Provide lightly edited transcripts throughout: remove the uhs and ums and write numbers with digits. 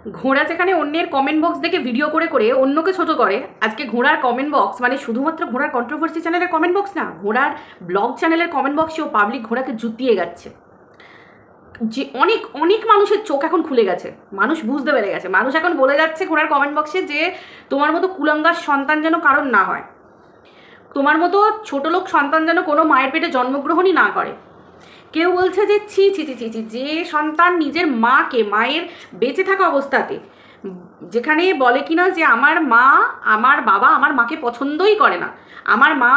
ঘোড়া যেখানে অন্যের কমেন্ট বক্স দেখে ভিডিও করে করে অন্যকে ছোট করে, আজকে ঘোড়ার কমেন্ট বক্স মানে শুধুমাত্র ঘোড়ার কন্ট্রোভার্সি চ্যানেলের কমেন্ট বক্স না, ঘোড়ার ব্লগ চ্যানেলের কমেন্ট বক্সেও পাবলিক ঘোড়াকে জুতিয়ে যাচ্ছে। যে অনেক অনেক মানুষের চোখ এখন খুলে গেছে, মানুষ বুঝতে পেরে গেছে, মানুষ এখন বলে যাচ্ছে ঘোড়ার কমেন্ট বক্সে যে তোমার মতো কুলাঙ্গার সন্তান যেন কারণ না হয়, তোমার মতো ছোট লোক সন্তান যেন কোনো মায়ের পেটে জন্মগ্রহণই না করে। কেউ বলছে যে ছি ছি ছি ছি ছি, যে সন্তান নিজের মাকে, মায়ের বেঁচে থাকা অবস্থাতে, যেখানে বলে কিনা যে আমার মা, আমার বাবা আমার মাকে পছন্দই করে না, আমার মা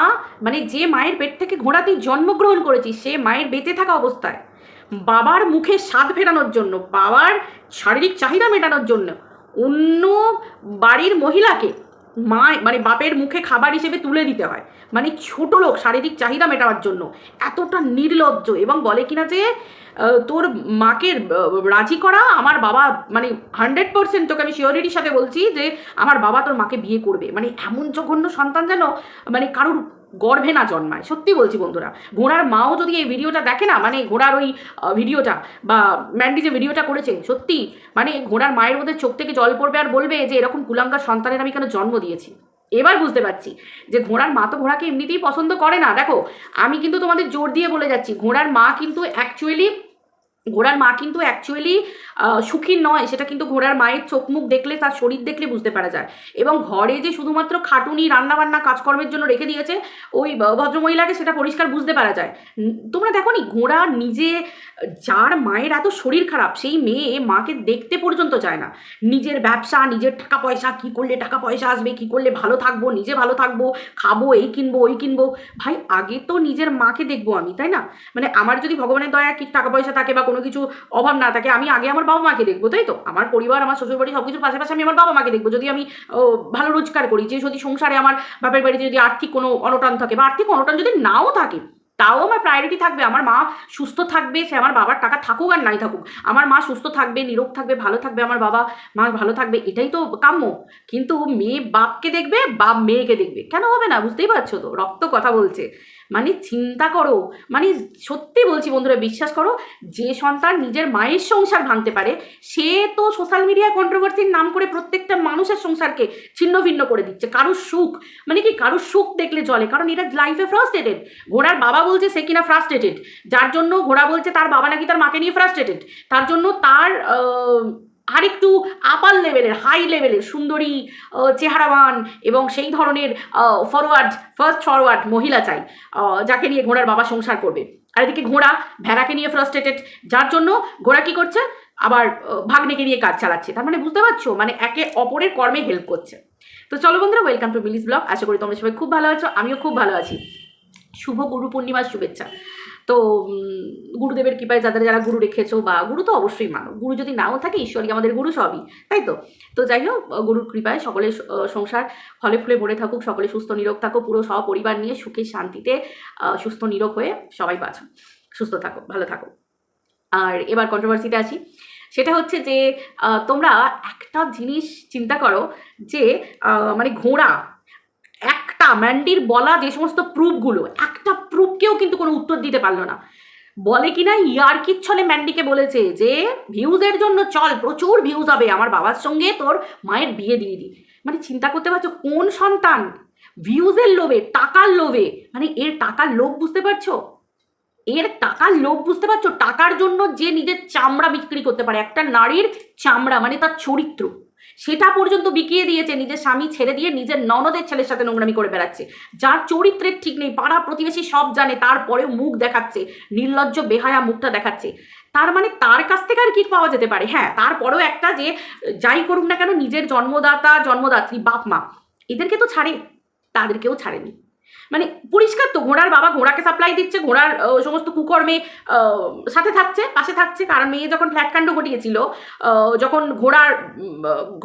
মানে যে মায়ের পেট থেকে ঘোড়া তুই জন্মগ্রহণ করেছিস সে মায়ের বেঁচে থাকা অবস্থায় বাবার মুখে স্বাদ ফেরানোর জন্য, বাবার শারীরিক চাহিদা মেটানোর জন্য অন্য বাড়ির মহিলাকে মা মানে বাপের মুখে খাবার হিসেবে তুলে দিতে হয়, মানে ছোট লোক শারীরিক চাহিদা মেটাবার জন্য এতটা নির্লজ্জ। এবং বলে কিনা যে তোর মাকে রাজি করা আমার বাবা, মানে 100% তোকে আমি শিওরিটির সাথে বলছি যে আমার বাবা তোর মাকে বিয়ে করবে। মানে এমন জঘন্য সন্তান যেন মানে কারুর গর্ভে না জন্মায়। সত্যি বলছি বন্ধুরা, ঘোড়ার মাও যদি এই ভিডিওটা দেখে না, মানে ঘোড়ার ওই ভিডিওটা বা ম্যান্ডি যে ভিডিওটা করেছে, সত্যি মানে ঘোড়ার মায়ের মধ্যে চোখ থেকে জল পড়বে আর বলবে যে এরকম কুলাঙ্গার সন্তানের আমি কেন জন্ম দিয়েছি। এবার বুঝতে পারছি যে ঘোড়ার মা তো ঘোড়াকে এমনিতেই পছন্দ করে না। দেখো, আমি কিন্তু তোমাদের জোর দিয়ে বলে যাচ্ছি, ঘোড়ার মা কিন্তু অ্যাকচুয়ালি সুখী নয়। সেটা কিন্তু ঘোড়ার মায়ের চোখ মুখ দেখলে, তার শরীর দেখলে বুঝতে পারা যায়। এবং ঘরে যে শুধুমাত্র খাটুনি রান্নাবান্না কাজকর্মের জন্য রেখে দিয়েছে ওই ভদ্রমহিলাকে, সেটা পরিষ্কার বুঝতে পারা যায়। তোমরা দেখো নি, ঘোড়া নিজে, যার মায়ের এত শরীর খারাপ সেই মেয়ে মাকে দেখতে পর্যন্ত চায় না। নিজের ব্যবসা, নিজের টাকা পয়সা, কী করলে টাকা পয়সা আসবে, কী করলে ভালো থাকবো, নিজে ভালো থাকবো, খাবো, এই কিনবো ওই কিনবো। ভাই আগে তো নিজের মাকে দেখবো আমি, তাই না? মানে আমার যদি ভগবানের দয়া কি টাকা পয়সা থাকে বা কোনো কিছু অভাব না থাকে, আমি আগে আমার বাবা মাকে দেখবো, তাই তো? আমার পরিবার, আমার শ্বশুরবাড়ি সব কিছুর পাশাপাশি আমি আমার বাবা মাকে দেখবো। যদি আমি ভালো রোজগার করি, যে যদি সংসারে আমার বাপের বাড়িতে যদি আর্থিক কোনো অনটন থাকে বা আর্থিক অনটন যদি নাও থাকে, তাও আমার প্রায়োরিটি থাকবে আমার মা সুস্থ থাকবে। সে আমার বাবার টাকা থাকুক আর নাই থাকুক, আমার মা সুস্থ থাকবে, নিরোগ থাকবে, ভালো থাকবে, আমার বাবা মা ভালো থাকবে, এটাই তো কাম্য। কিন্তু মেয়ে বাপকে দেখবে, বাপ মেয়েকে দেখবে, কেন হবে না? বুঝতেই পারছো তো, রক্ত কথা বলছে। মানে চিন্তা করো, মানে সত্যি বলছি বন্ধুরা, বিশ্বাস করো, যে সন্তান নিজের মায়ের সংসার ভাঙতে পারে সে তো সোশ্যাল মিডিয়া কন্ট্রোভার্সির নাম করে প্রত্যেকটা মানুষের সংসারকে ছিন্ন ভিন্ন করে দিচ্ছে। কারুর সুখ, মানে কি কারুর সুখ দেখলে চলে, কারণ এটা লাইফে ফ্রাস্ট্রেটেড। ঘোড়ার বাবা বলছে সে কিনা ফ্রাস্ট্রেটেড, যার জন্য ঘোড়া বলছে তার বাবা নাকি তার মাকে নিয়ে ফ্রাস্ট্রেটেড, তার জন্য তার আরেকটু আপার লেভেলের, হাই লেভেলের সুন্দরী, চেহারাবান এবং সেই ধরনের ফার্স্ট ফরওয়ার্ড মহিলা চাই, যাকে নিয়ে ঘোড়ার বাবা সংসার করবে। আর এদিকে ঘোড়া ভেড়াকে নিয়ে ফ্রাস্ট্রেটেড, যার জন্য ঘোড়া কি করছে, আবার ভাগ্নেকে নিয়ে কাজ চালাচ্ছে। তার মানে বুঝতে পারছো, মানে একে অপরের কর্মে হেল্প করছে। তো চলো বন্ধুরা, ওয়েলকাম টু মিলিস ব্লগ। আশা করি তোমরা সবাই খুব ভালো আছো, আমিও খুব ভালো আছি। শুভ গুরু পূর্ণিমার শুভেচ্ছা। তো গুরুদেবের কৃপায় যারা যারা গুরু রেখেছো, বা গুরু তো অবশ্যই মানো, গুরু যদি নাও থাকে ঈশ্বরই আমাদের গুরু, সবই তাই তো। তো যাই হোক, গুরুর কৃপায় সকলের সংসার ফলে ফুলে ভরে থাকুক, সকলে সুস্থ নিরোগ থাকো, পুরো সপরিবার নিয়ে সুখে শান্তিতে সুস্থ নিরোগ হয়ে সবাই বাঁচো, সুস্থ থাকো, ভালো থাকো। আর এবার কন্ট্রোভার্সিতে আসি। সেটা হচ্ছে যে তোমরা একটা জিনিস চিন্তা করো যে মানে ঘোড়া একটা ম্যান্ডির বলা যে সমস্ত প্রুফগুলো, একটা প্রুফকেও কিন্তু কোনো উত্তর দিতে পারলো না। বলে কিনা ইয়ার্কির ছলে ম্যান্ডিকে বলেছে যে ভিউজের জন্য চল, প্রচুর ভিউজ হবে, আমার বাবার সঙ্গে তোর মায়ের বিয়ে দিয়ে দিই। মানে চিন্তা করতে পারছো কোন সন্তান ভিউজের লোভে, টাকার লোভে, মানে এর টাকার লোভ বুঝতে পারছো, এর টাকার লোভ বুঝতে পারছো, টাকার জন্য যে নিজের চামড়া বিক্রি করতে পারে, একটা নারীর চামড়া মানে তার চরিত্র, সেটা পর্যন্ত বিকিয়ে দিয়েছে, নিজের স্বামী ছেড়ে দিয়ে নিজের ননদের ছেলের সাথে নোংরামি করে বেড়াচ্ছে, যার চরিত্রের ঠিক নেই, পাড়া প্রতিবেশী সব জানে, তারপরেও মুখ দেখাচ্ছে, নির্লজ্জ বেহায়া মুখটা দেখাচ্ছে। তার মানে তার কাছ থেকে আর কি পাওয়া যেতে পারে? হ্যাঁ, তারপরেও একটা যে যাই করুক না কেন, নিজের জন্মদাতা জন্মদাত্রী বাপ মা এদেরকে তো ছাড়ে, তাদেরকেও ছাড়েনি। মানে পরিষ্কার তো, ঘোড়ার বাবা ঘোড়াকে সাপ্লাই দিচ্ছে, ঘোড়ার সমস্ত কুকর্মে সাথে থাকছে, পাশে থাকছে। কারণ মেয়ে যখন ফ্ল্যাটকাণ্ড ঘটিয়েছিল, যখন ঘোড়ার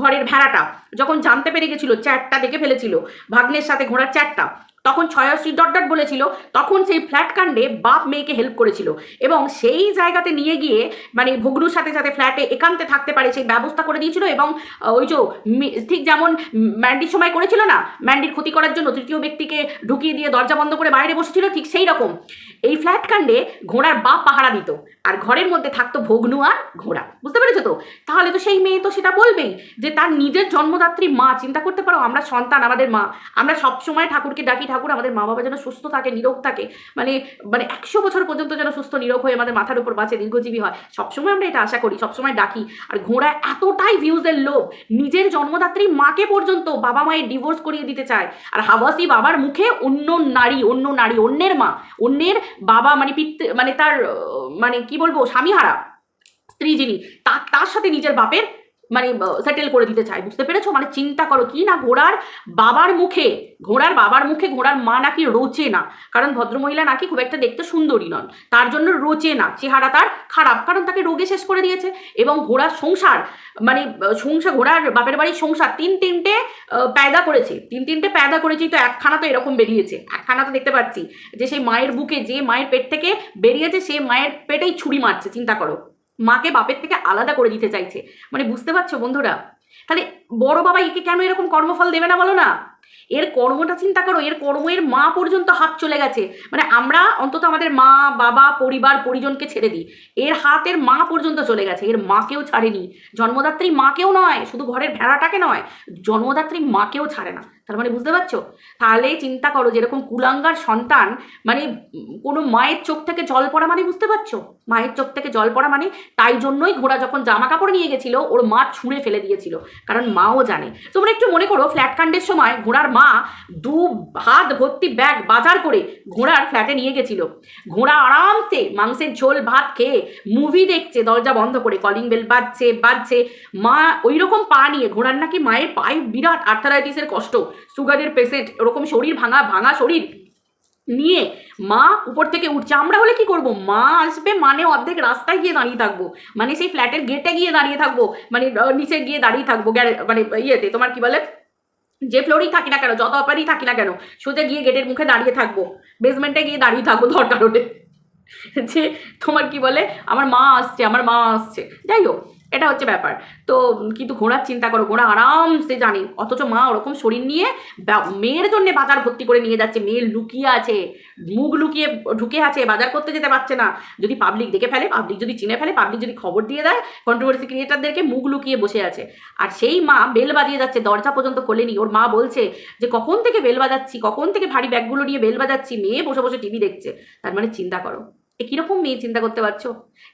ঘরের ভেড়াটা যখন জানতে পেরে গেছিল, চ্যাটটা দেখে ফেলেছিল ভাগ্নের সাথে ঘোড়ার চ্যাটটা, তখন ছয়াশ্রী ডট ডট বলেছিল, তখন সেই ফ্ল্যাট কাণ্ডে বাপ মেয়েকে হেল্প করেছিল এবং সেই জায়গাতে নিয়ে গিয়ে মানে ভগ্নুর সাথে সাথে ফ্ল্যাটে একান্তে থাকতে পারে সেই ব্যবস্থা করে দিয়েছিল। এবং ওই যে ঠিক যেমন ম্যান্ডির সময় করেছিল না, ম্যান্ডির ক্ষতি করার জন্য তৃতীয় ব্যক্তিকে ঢুকিয়ে দিয়ে দরজা বন্ধ করে বাইরে বসেছিল, ঠিক সেই রকম এই ফ্ল্যাট কাণ্ডে ঘোড়ার বাপ পাহারা দিত আর ঘরের মধ্যে থাকতো ভগ্নু আর ঘোড়া। বুঝতে পেরেছো তো? তাহলে তো সেই মেয়ে তো সেটা বলবেই যে তার নিজের জন্মদাত্রী মা। চিন্তা করতে পারো, আমরা সন্তান, আমাদের মা, আমরা সবসময় ঠাকুরকে ডাকি, ঠাকুর আমাদের মা বাবা যেন সুস্থ থাকে, নিরোগ থাকে, মানে মানে 100 বছর পর্যন্ত যেন সুস্থ নিরোগ হয়ে আমাদের মাথার উপর বাঁচে, দীর্ঘজীবী হয়, সবসময় আমরা এটা আশা করি, সবসময় ডাকি। আর ঘোড়া এতটাই ভিউজের লোভ, নিজের জন্মদাত্রী মাকে পর্যন্ত বাবা মায়ের ডিভোর্স করিয়ে দিতে চায়। আর হাওয়াসি বাবার মুখে অন্য নারী, অন্যের মা, অন্যের বাবা, মানে মানে তার মানে কি বলবো, স্বামীহারা স্ত্রী যিনি, তার সাথে নিজের বাপের মানে সেটেল করে দিতে চায়। বুঝতে পেরেছো? মানে চিন্তা করো কি না, ঘোড়ার বাবার মুখে ঘোড়ার মা নাকি রোচে না, কারণ ভদ্রমহিলা নাকি খুব একটা দেখতে সুন্দরী নন, তার জন্য রোচে না, চেহারা তার খারাপ, কারণ তাকে রোগে শেষ করে দিয়েছে। এবং ঘোড়ার সংসার মানে ঘোড়ার বাপের বাড়ির সংসার তিনটে প্যাদা করেছি, তো একখানা তো এরকম বেরিয়েছে, একখানা তো দেখতে পাচ্ছি যে সেই মায়ের বুকে, যে মায়ের পেট থেকে বেরিয়েছে, সে মায়ের পেটেই ছুরি মারছে। চিন্তা করো, মাকে বাপের থেকে আলাদা করে দিতে চাইছে। মানে বুঝতে পারছো বন্ধুরা? তাহলে বড় বাবা একে কেন এরকম কর্মফল দেবে না বলো না? এর কর্মটা চিন্তা করো, এর কর্মের মা পর্যন্ত হাত চলে গেছে। মানে আমরা অন্তত আমাদের মা বাবা পরিবার পরিজনকে ছেড়ে দিই, এর হাতের মা পর্যন্ত চলে গেছে, এর মাকেও ছাড়েনি, জন্মদাত্রী মাকেও নয়, শুধু ঘরের ভেড়াটাকে নয়, জন্মদাত্রী মাকেও ছাড়ে না। তার মানে বুঝতে পারছো? তাহলে চিন্তা করো, যেরকম কুলাঙ্গার সন্তান, মানে কোনো মায়ের চোখ থেকে জল পড়া, মানে বুঝতে পারছো, মায়ের চোখ থেকে জল পড়া মানে, তাই জন্যই ঘোড়া যখন জামা কাপড় নিয়ে গেছিল ওর মা ছুঁড়ে ফেলে দিয়েছিল, কারণ মাও জানে। তোমরা একটু মনে করো, ফ্ল্যাট কাণ্ডের সময় ঘোড়ার মা 2 হাত ভর্তি ব্যাগ বাজার করে ঘোড়ার ফ্ল্যাটে নিয়ে গেছিল। ঘোড়া আরামসে মাংসের ঝোল ভাত খেয়ে মুভি দেখছে, দরজা বন্ধ করে, কলিং বেল বাজছে, মা ওই রকম পা নিয়ে, ঘোড়ার নাকি মায়ের পায়ে বিরাট আর্থারাইটিসের কষ্ট, সুগারের পেশেন্ট, ওরকম শরীর ভাঙা শরীর নিয়ে মা উপর থেকে উঠছে। আমরা হলে কি করব? মা আসবে মানে অর্ধেক রাস্তায় গিয়ে দাঁড়িয়ে থাকবো, মানে সেই ফ্ল্যাটের গেটে গিয়ে দাঁড়িয়ে থাকবো, মানে নিচে গিয়ে দাঁড়িয়ে থাকবো, মানে ইয়েতে তোমার কি বলে, যে ফ্লোরেই থাকি না কেন, যত অপারেই থাকি না কেন, সোজা গিয়ে গেটের মুখে দাঁড়িয়ে থাকবো, বেসমেন্টে গিয়ে দাঁড়িয়ে থাকবো দরকার হলে, যে তোমার কি বলে, আমার মা আসছে। যাই হোক, এটা হচ্ছে ব্যাপার। তো কিন্তু ঘোড়ার চিন্তা করো, ঘোড়া আরামসে জানে, অথচ মা ওরকম শরীর নিয়ে মেয়ের জন্য বাজার ভর্তি করে নিয়ে যাচ্ছে, মেয়ে লুকিয়ে আছে, মুখ লুকিয়ে ঢুকে আছে, বাজার করতে যেতে পারছে না, যদি পাবলিক দেখে ফেলে, পাবলিক যদি চিনে ফেলে, পাবলিক যদি খবর দিয়ে দেয়, কন্ট্রোভার্সি ক্রিয়েটারদেরকে, মুখ লুকিয়ে বসে আছে। আর সেই মা বেল বাজিয়ে যাচ্ছে, দরজা পর্যন্ত খোলেনি। ওর মা বলছে যে কখন থেকে বেল বাজাচ্ছি, কখন থেকে ভারী ব্যাগগুলো নিয়ে বেল বাজাচ্ছি, মেয়ে বসে বসে টিভি দেখছে। তার মানে চিন্তা করো, কিরকম মেয়ে, চিন্তা করতে পারছো?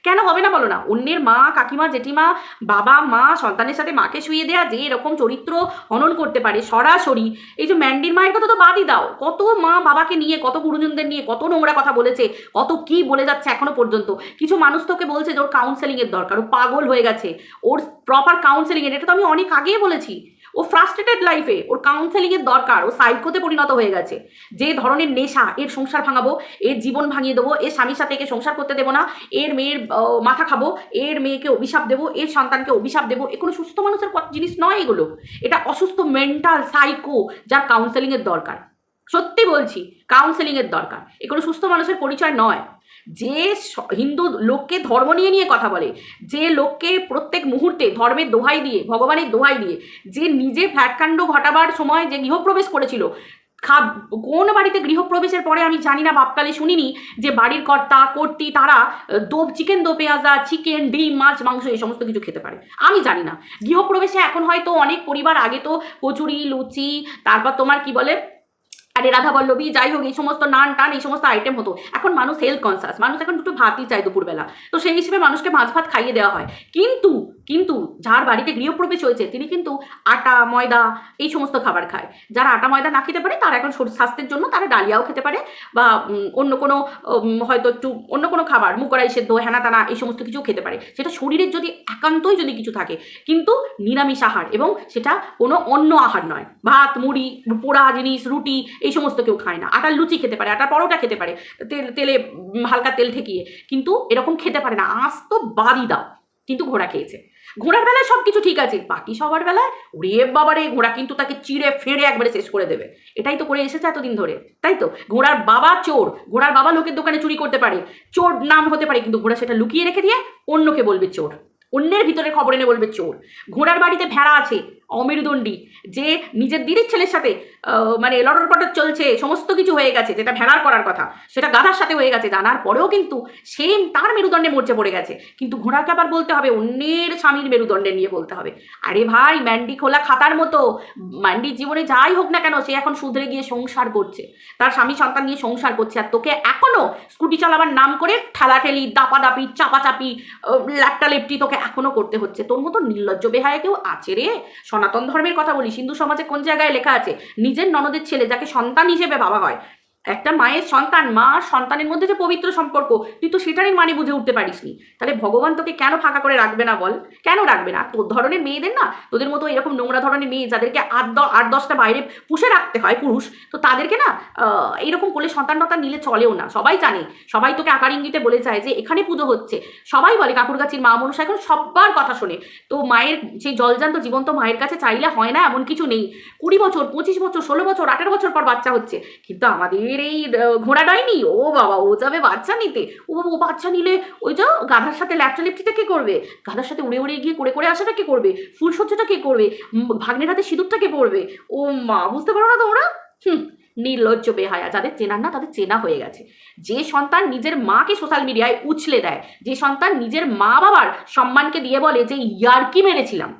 কেন হবে না বলো না? অন্যের মা, কাকিমা, জেঠিমা, বাবা মা সন্তানের সাথে মাকে শুয়ে দেয়া, যে এরকম চরিত্র হনন করতে পারে সরাসরি, এই যে ম্যান্ডির মায়ের কথা তো বাদই দাও, কত মা বাবাকে নিয়ে, কত গুরুজনদের নিয়ে কত নোংরা কথা বলেছে, কত কি বলে যাচ্ছে এখনো পর্যন্ত। কিছু মানুষ তোকে বলছে যে ওর কাউন্সেলিংয়ের দরকার, ও পাগল হয়ে গেছে, ওর প্রপার কাউন্সেলিংয়ের, এটা তো আমি অনেক আগেই বলেছি। ও ফ্রাস্ট্রেটেড লাইফে, ওর কাউন্সেলিংয়ের দরকার, ও সাইকোতে পরিণত হয়ে গেছে। যে ধরনের নেশা, এর সংসার ভাঙাবো, এর জীবন ভাঙিয়ে দেবো, এর স্বামীর সাথে একে সংসার করতে দেবো না, এর মেয়ের মাথা খাবো, এর মেয়েকে অভিশাপ দেবো, এর সন্তানকে অভিশাপ দেবো, এ কোনো সুস্থ মানুষের জিনিস নয় এগুলো। এটা অসুস্থ মেন্টাল সাইকো, যার কাউন্সেলিংয়ের দরকার। সত্যি বলছি, কাউন্সেলিংয়ের দরকার, এ কোনো সুস্থ মানুষের পরিচয় নয়। যে হিন্দু লোককে ধর্ম নিয়ে কথা বলে, যে লোককে প্রত্যেক মুহূর্তে ধর্মের দোহাই দিয়ে, ভগবানের দোহাই দিয়ে, যে নিজে ফ্ল্যাটকাণ্ড ঘটাবার সময় যে গৃহপ্রবেশ করেছিল, কোন বাড়িতে গৃহপ্রবেশের পরে আমি জানি না, বাপকালে শুনিনি যে বাড়ির কর্তা-কর্ত্রী তারা চিকেন দো পেঁয়াজা, চিকেন, ডিম, মাছ, মাংস এই সমস্ত কিছু খেতে পারে, আমি জানি না। গৃহপ্রবেশে এখন হয়তো অনেক পরিবার, আগে তো কচুরি, লুচি, তারপর তোমার কি বলে, আরে রাধা বল্লভী, যাই হোক, এই সমস্ত নান টান এই সমস্ত আইটেম হতো। এখন মানুষ হেলথ কনসাস, মানুষ এখন দুটো ভাতই চায় দুপুরবেলা, তো সেই হিসেবে মানুষকে মাছ ভাত খাইয়ে দেওয়া হয়। কিন্তু যার বাড়িতে গৃহপ্রবেশ হয়েছে তিনি কিন্তু আটা ময়দা এই সমস্ত খাবার খায়। যারা আটা ময়দা না খেতে পারে, তারা এখন স্বাস্থ্যের জন্য তারা ডালিয়াও খেতে পারে, বা অন্য কোনো হয়তো একটু অন্য কোনো খাবার, মুগরাই সেদ্ধ, হেনা টানা এই সমস্ত কিছু খেতে পারে, সেটা শরীরের যদি একান্তই যদি কিছু থাকে, কিন্তু নিরামিষ আহার, এবং সেটা কোনো অন্য আহার নয়। ভাত, মুড়ি, পোড়া জিনিস, রুটি এই সমস্ত কেউ খায় না। আটার লুচি খেতে পারে, আটার পরোটা খেতে পারে, তেলে হালকা তেল ঠেকিয়ে, কিন্তু এরকম খেতে পারে না। আজ তো বাদই দাও, কিন্তু ঘোড়া খেয়েছে। ঘোড়ার বেলায় সব কিছু ঠিক আছে, বাকি সবার বেলায় ওরে বাবারে ঘোড়া কিন্তু তাকে চিড়ে ফেড়ে একবারে শেষ করে দেবে। এটাই তো করে এসেছে এতদিন ধরে, তাই তো? ঘোড়ার বাবা চোর, ঘোড়ার বাবা লোকের দোকানে চুরি করতে পারে, চোর নাম হতে পারে, কিন্তু ঘোড়া সেটা লুকিয়ে রেখে দিয়ে অন্যকে বলবে চোর, অন্যের ভিতরে খবর এনে বলবে চোর। ঘোড়ার বাড়িতে ভেড়া আছে অমেরুদণ্ডী, যে নিজের দিদির ছেলের সাথে মানে লটর পটর চলছে, সমস্ত কিছু হয়ে গেছে, যেটা ভেড়ার করার কথা সেটা গাধার সাথে হয়ে গেছে, জানার পরেও কিন্তু সেম তার মেরুদণ্ডে মরচে পড়ে গেছে। কিন্তু ঘোড়াকে আবার বলতে হবে অন্যের স্বামীর মেরুদণ্ডে নিয়ে বলতে হবে। আরে ভাই, ম্যান্ডি খোলা খাতার মতো, ম্যান্ডির জীবনে যাই হোক না কেন সে এখন শুধরে গিয়ে সংসার করছে, তার স্বামী সন্তান নিয়ে সংসার করছে, আর তোকে এখনো স্কুটি চালাবার নাম করে ঠেলাঠেলি, দাপাদাপি, চাপাচাপি, ল্যাপটালেপটি তোকে এখনো করতে হচ্ছে। তোর মতো নির্লজ্জ বেহায়া কেউ আছে রে? সনাতন ধর্মের কথা বলি, হিন্দু সমাজে কোন জায়গায় লেখা আছে নিজের ননদের ছেলে যাকে সন্তান হিসেবে ভাবা হয়, একটা মায়ের সন্তান, মা সন্তানের মধ্যে যে পবিত্র সম্পর্ক, তুই তো সেটারই মানে বুঝে উঠতে পারিসনি, তাহলে ভগবান তোকে কেন ফাঁকা করে রাখবে না বল? কেন রাখবে না? তোর ধরনের মেয়েদের না, তোদের মতো এরকম নোংরা ধরনের মেয়ে যাদেরকে 8-10টা বাইরে পুষে রাখতে হয় পুরুষ, তো তাদেরকে না এইরকম করলে সন্তান নিলে চলেও না। সবাই জানে, সবাই তোকে আকার ইঙ্গিতে বলে যায় যে এখানে পুজো হচ্ছে, সবাই বলে কাকুরগাছির মা মনসা এখন সবার কথা শোনে। তো মায়ের সেই জলজান্ত জীবন্ত মায়ের কাছে চাইলে হয় না এমন কিছু নেই। 20 বছর, 25 বছর, 16 বছর, 18 বছর পর বাচ্চা হচ্ছে, কিন্তু আমাদের এই ঘোড়া ডাইনি, ও বাবা ও যাবে বাচ্চা নিতে, ও বাবা ও বাচ্চা নিলে ওই যে গাধার সাথে ল্যাপটালিপটিটা কে করবে, গাধার সাথে উড়ে উড়ে গিয়ে করে আসাটা কে করবে, ফুলসজ্জাটা কে করবে, ভাগ্নের হাতে সিঁদুরটা কে পড়বে? ও মা, বুঝতে পারো না তোমরা? নির্লজ্জ বেহায়া, যাদের চেনার না তাদের চেনা হয়ে গেছে। যে সন্তান নিজের মাকে সোশ্যাল মিডিয়ায় উছলে দেয়, যে সন্তান নিজের মা বাবার সম্মানকে দিয়ে বলে যে ইয়ার্কি মেরেছিলাম,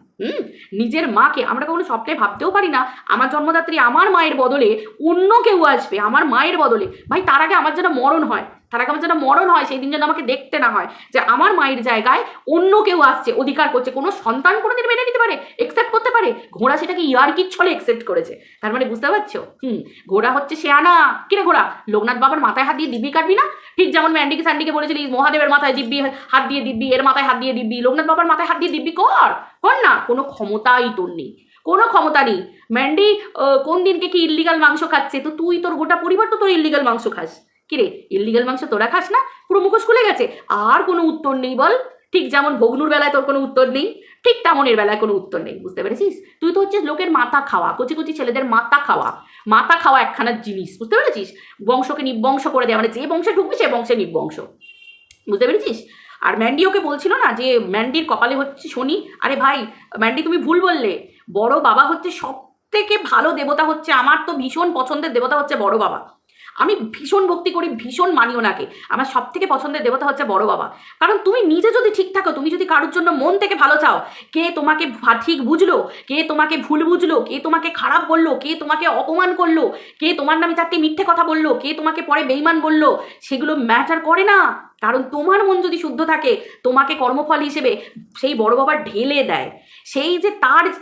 নিজের মাকে, আমরা কখনো স্বপ্নে ভাবতেও পারি না আমার জন্মদাত্রী আমার মায়ের বদলে অন্য কেউ আসবে, আমার মায়ের বদলে। ভাই, তার আগে আমার যেন মরণ হয়, সেই দিন যেন আমাকে দেখতে না হয় যে আমার মায়ের জায়গায় অন্য কেউ আসছে, অধিকার করছে। কোনো সন্তান কোনোদিন মেনে নিতে পারে, একসেপ্ট করতে পারে? ঘোড়া সেটাকে ইয়ার্কির ছলে একসেপ্ট করেছে। তার মানে বুঝতে পারছো? ঘোড়া হচ্ছে শেয়ানা। কিরে ঘোড়া, লোকনাথ বাবার মাথায় হাত দিয়ে দিব্যি কাটবি না? ঠিক যেমন ম্যান্ডিকে স্যান্ডিকে বলেছিলি মহাদেবের মাথায় দিব্যি হাত দিয়ে দিব্যি, এর মাথায় হাত দিয়ে দিব্যি, লোকনাথ বাবার মাথায় হাত দিয়ে দিব্যি কর না। কোনো ক্ষমতাই তোর নেই, কোনো ক্ষমতা নেই। ম্যান্ডি কোন দিনকে কি ইল্লিগাল মাংস খাচ্ছে, তো তুই তোর গোটা পরিবার তো তোর ইল্লিগাল মাংস খাস। কিরে, ইল্লিগাল মাংস তোরা খাস না? পুরো মুখোশ খুলে গেছে, আর কোনো উত্তর নেই বল। ঠিক যেমন ভগ্নুর বেলায় তোর কোনো উত্তর নেই, ঠিক তেমনের বেলায় কোনো উত্তর নেই। বুঝতে পেরেছিস? তুই তো হচ্ছিস লোকের মাথা খাওয়া, কচি কচি ছেলেদের মাথা খাওয়া একখানা জিনিস। বুঝতে পেরেছিস? বংশকে নিবংশ করে দেয়, মানে যে বংশে ঢুকবি সে বংশে নিবংশ। বুঝতে পেরেছিস? আর ম্যান্ডি ওকে বলছিল না যে ম্যান্ডির কপালে হচ্ছে শনি। আরে ভাই ম্যান্ডি, তুমি ভুল বললে। বড় বাবা হচ্ছে সব থেকে ভালো দেবতা, হচ্ছে আমার তো ভীষণ পছন্দের দেবতা হচ্ছে বড় বাবা। আমি ভীষণ ভক্তি করি, ভীষণ মানি ওনাকে। আমার সব থেকে পছন্দের দেবতা হচ্ছে বড় বাবা। কারণ তুমি নিজে যদি ঠিক থাকো, তুমি যদি কারোর জন্য মন থেকে ভালো চাও, কে তোমাকে ঠিক বুঝলো, কে তোমাকে ভুল বুঝলো, কে তোমাকে খারাপ বললো, কে তোমাকে অপমান করলো, কে তোমার নামে 4টি মিথ্যে কথা বললো, কে তোমাকে পরে বেইমান বললো, সেগুলো ম্যাটার করে না। কারণ তোমার মন যদি শুদ্ধ থাকে, তোমাকে কর্মফল হিসেবে সেই বড় বাবা ঢেলে দেয়। সেই যে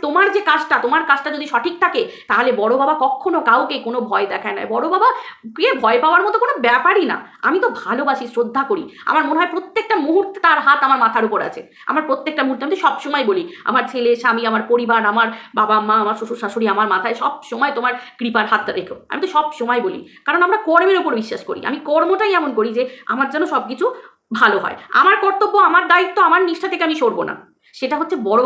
তোমার কাজটা যদি সঠিক থাকে, তাহলে বড় বাবা কখনো কাউকে কোনো ভয় দেখায় না। বড় বাবা কে ভয় পাওয়ার মতো কোনো ব্যাপারই না। আমি তো ভালোবাসি, শ্রদ্ধা করি। আমার মনে হয় প্রত্যেকটা মুহূর্তে তার হাত আমার মাথার উপর আছে। আমার প্রত্যেকটা মুহূর্তে, আমি তো সবসময় বলি আমার ছেলে স্বামী, আমার পরিবার, আমার বাবা মা, আমার শ্বশুর শাশুড়ি আমার মাথায় সব সময় তোমার কৃপার হাতটা রেখো। আমি তো সব সময় বলি, কারণ আমরা কর্মের উপর বিশ্বাস করি। আমি কর্মটাই এমন করি যে আমার যেন সব কিছু ভালো হয়। আমার কর্তব্য, আমার দায়িত্ব, আমার নিষ্ঠা থেকে আমি সরবো না। সেটা হচ্ছে বড়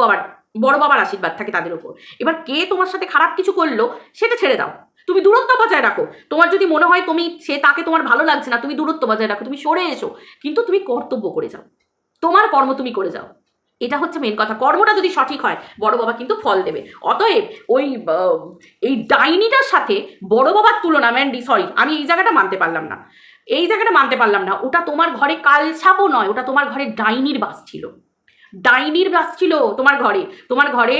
বাবার আশীর্বাদ থাকে তাদের উপর। এবার কে তোমার সাথে খারাপ কিছু করলো সেটা ছেড়ে দাও, তুমি দূরত্ব বজায় রাখো। তোমার যদি মনে হয় তাকে তোমার ভালো লাগছে না, তুমি দূরত্ব বজায় রাখো, তুমি সরে এসো, কিন্তু তুমি কর্তব্য করে যাও, তোমার কর্ম তুমি করে যাও। এটা হচ্ছে মেন কথা। কর্মটা যদি সঠিক হয়, বড় বাবা কিন্তু ফল দেবে। অতএব এই ডাইনিটার সাথে বড় বাবার তুলনা, ম্যান্ডি সরি, আমি এই জায়গাটা মানতে পারলাম না। ওটা তোমার ঘরে কালছাপও নয়, ওটা তোমার ঘরে ডাইনির বাস ছিল। তোমার ঘরে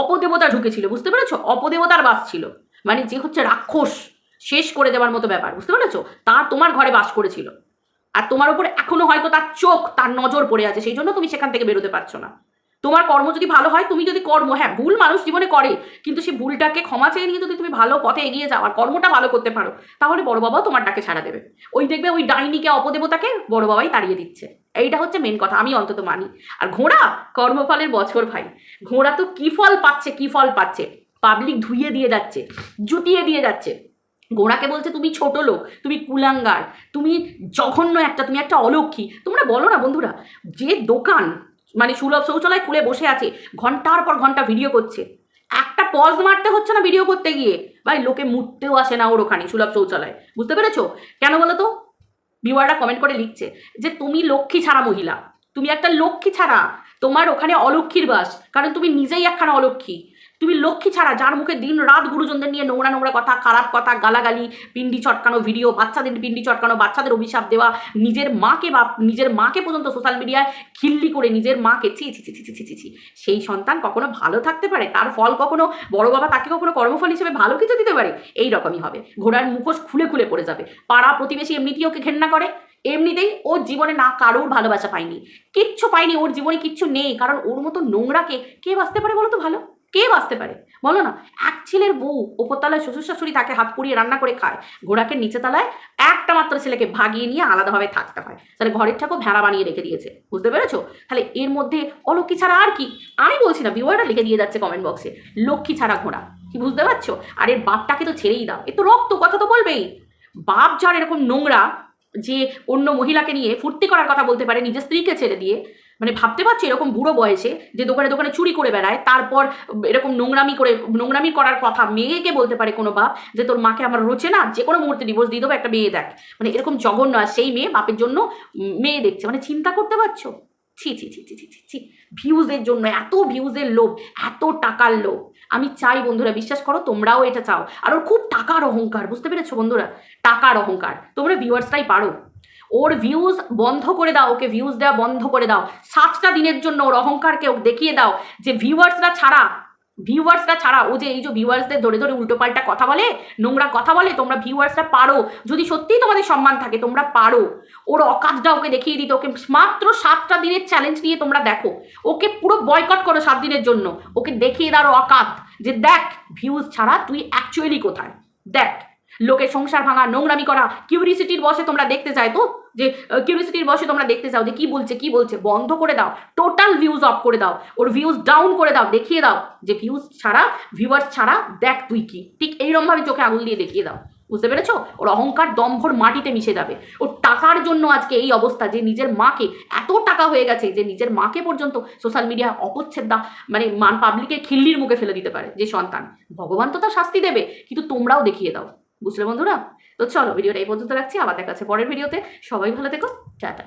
অপদেবতা ঢুকেছিল। বুঝতে পেরেছো? অপদেবতার বাস ছিল, মানে যে হচ্ছে রাক্ষস, শেষ করে দেওয়ার মতো ব্যাপার। বুঝতে পেরেছো? তোমার ঘরে বাস করেছিল, আর তোমার উপর এখনো হয়তো তার নজর পড়ে আছে, সেই জন্য তুমি সেখান থেকে বেরোতে পারছো না। তোমার কর্ম যদি ভালো হয়, তুমি যদি ভুল মানুষ জীবনে করে, কিন্তু সেই ভুলটাকে ক্ষমা চেয়ে নিয়ে যদি তুমি ভালো পথে এগিয়ে যাও আর কর্মটা ভালো করতে পারো, তাহলে বড় বাবাও তোমার ডাকে সাড়া দেবে। দেখবে ওই ডাইনিকে, অপদেবতাকে বড় বাবাই তাড়িয়ে দিচ্ছে। এইটা হচ্ছে মেন কথা, আমি অন্তত মানি। আর ঘোড়া কর্মফলের বছর ভাই, ঘোড়া তো কি ফল পাচ্ছে, পাবলিক ধুইয়ে দিয়ে যাচ্ছে, জুতিয়ে দিয়ে যাচ্ছে। ঘোড়াকে বলছে তুমি ছোট লোক, তুমি কুলাঙ্গার, তুমি জঘন্য তুমি একটা অলক্ষী। তোমরা বলো না বন্ধুরা, যে দোকান মানে সুলভ শৌচালয় খুলে বসে আছে, ঘন্টার পর ঘন্টা ভিডিও করছে, একটা পজ মারতে হচ্ছে না ভিডিও করতে গিয়ে, ভাই লোকে মুততেও আসে না ওর ওখানে সুলভ শৌচালয়। বুঝতে পেরেছো? কেন বলো তো? ভিউয়াররা কমেন্ট করে লিখছে যে তুমি লক্ষ্মী ছাড়া মহিলা, তুমি একটা লক্ষ্মী ছাড়া, তোমার ওখানে অলক্ষ্মীর বাস, কারণ তুমি নিজেই একখানা অলক্ষ্মী। তুমি লক্ষ্মী ছাড়া, যার মুখে দিন রাত গুরুজনদের নিয়ে নোংরা নোংরা কথা, খারাপ কথা, গালাগালি, পিন্ডি চটকানো ভিডিও, বাচ্চাদের পিন্ডি চটকানো, বাচ্চাদের অভিশাপ দেওয়া, নিজের মাকে পর্যন্ত সোশ্যাল মিডিয়ায় খিল্লি করে নিজের মাকে ছি ছি ছি ছি ছি ছি ছি, সেই সন্তান কখনো ভালো থাকতে পারে? তার ফল কখনো বড় বাবা তাকে কখনো কর্মফল হিসেবে ভালো কিছু দিতে পারে? এই রকমই হবে, ঘোড়ার মুখোশ খুলে খুলে পড়ে যাবে। পাড়া প্রতিবেশী এমনিতেই ওকে ঘেন্না করে, এমনিতেই ওর জীবনে না কারোর ভালোবাসা পায়নি, কিচ্ছু পায়নি, ওর জীবনে কিচ্ছু নেই, কারণ ওর মতো নোংরাকে কে বাঁচতে পারে বলো তো? ভালো কে বাঁচতে পারে বলো না? এক ছেলের বউ, ওপরতলায় শ্বশুর শাশুড়ি তাকে হাত পুড়িয়ে রান্না করে খায়, ঘোড়াকে নিচে তলায় একটা মাত্র ছেলেকে ভাগিয়ে নিয়ে আলাদাভাবে থাকতে হয়, তাহলে ঘরের ঠাকুর ভেড়া বানিয়ে রেখে দিয়েছে। বুঝতে পেরেছো? তাহলে এর মধ্যে অলক্ষ্মী ছাড়া আর কি? আমি বলছি না, ভিউয়াররা লিখে দিয়ে যাচ্ছে কমেন্ট বক্সে, লক্ষ্মী ছাড়া ঘোড়া কি, বুঝতে পারছো? আর এর বাপটাকে তো ছেড়েই দাও, এ তো রক্ত, কথা তো বলবেই। বাপ যার এরকম নোংরা যে অন্য মহিলাকে নিয়ে ফুর্তি করার কথা বলতে পারে নিজের স্ত্রীকে ছেড়ে দিয়ে, মানে ভাবতে পারছি এরকম বুড়ো বয়সে যে দোকানে দোকানে চুরি করে বেড়ায়, তারপর এরকম নোংরামি করার কথা মেয়েকে বলতে পারে কোনো বাপ যে তোর মাকে আমার রোচে না, যে কোনো মুহূর্তে ডিভোর্স দিয়ে দেবো, একটা মেয়ে দেখ, মানে এরকম জঘন্য। আর সেই মেয়ে বাপের জন্য মেয়ে দেখছে, মানে চিন্তা করতে পারছো? ছি ছি ছি ছি ছি ছি ছি, ভিউজের জন্য এত ভিউজের লোভ, এত টাকার লোভ। আমি চাই বন্ধুরা, বিশ্বাস করো তোমরাও এটা চাও, আর ওর খুব টাকার অহংকার। বুঝতে পেরেছো বন্ধুরা? টাকার অহংকার। তোমরা ভিউয়ার্সটাই পারো, ওর ভিউজ বন্ধ করে দাও, ওকে ভিউজ দেওয়া বন্ধ করে দাও, 7টা দিনের জন্য ওর অহংকারকে দেখিয়ে দাও যে ভিউয়ার্সরা ছাড়া ও যে এই যে ভিউয়ার্সদের ধরে ধরে উল্টোপাল্টা কথা বলে, নোংরা কথা বলে, তোমরা ভিউয়ার্সরা পারো, যদি সত্যিই তোমাদের সম্মান থাকে তোমরা পারো ওর অকাজটা ওকে দেখিয়ে দিতে। ওকে মাত্র 7টা দিনের চ্যালেঞ্জ নিয়ে তোমরা দেখো, ওকে পুরো বয়কট করো 7 দিনের জন্য, ওকে দেখিয়ে দাও অকাত যে দেখ ভিউজ ছাড়া তুই অ্যাকচুয়ালি কোথায়, দেখ। লোকে সংসার ভাঙা, নোংরামি করা, কিউরিসিটির বসে তোমরা দেখতে চাই তো, যে কিউরিসিটির বসে তোমরা দেখতে চাও যে কি বলছে, বন্ধ করে দাও, টোটাল ভিউজ অফ করে দাও, ওর ভিউজ ডাউন করে দাও, দেখিয়ে দাও যে ভিউয়ার্স ছাড়া দেখ তুই কি, ঠিক এইরকমভাবে চোখে আঙুল দিয়ে দেখিয়ে দাও। বুঝতে পেরেছো? ওর অহংকার দম্ভর মাটিতে মিশে যাবে। ওর টাকার জন্য আজকে এই অবস্থা, যে নিজের মাকে, এত টাকা হয়ে গেছে যে নিজের মাকে পর্যন্ত সোশ্যাল মিডিয়া অপচ্ছেদা, মানে পাবলিকের খিল্লির মুখে ফেলে দিতে পারে যে সন্তান। ভগবান তো তার শাস্তি দেবে, কিন্তু তোমরাও দেখিয়ে দাও। বুঝলে বন্ধুরা? তো চলো ভিডিওটা এই পর্যন্ত রাখছি, আবার দেখা যাচ্ছে পরের ভিডিওতে। সবাই ভালো থেকো, টাটা।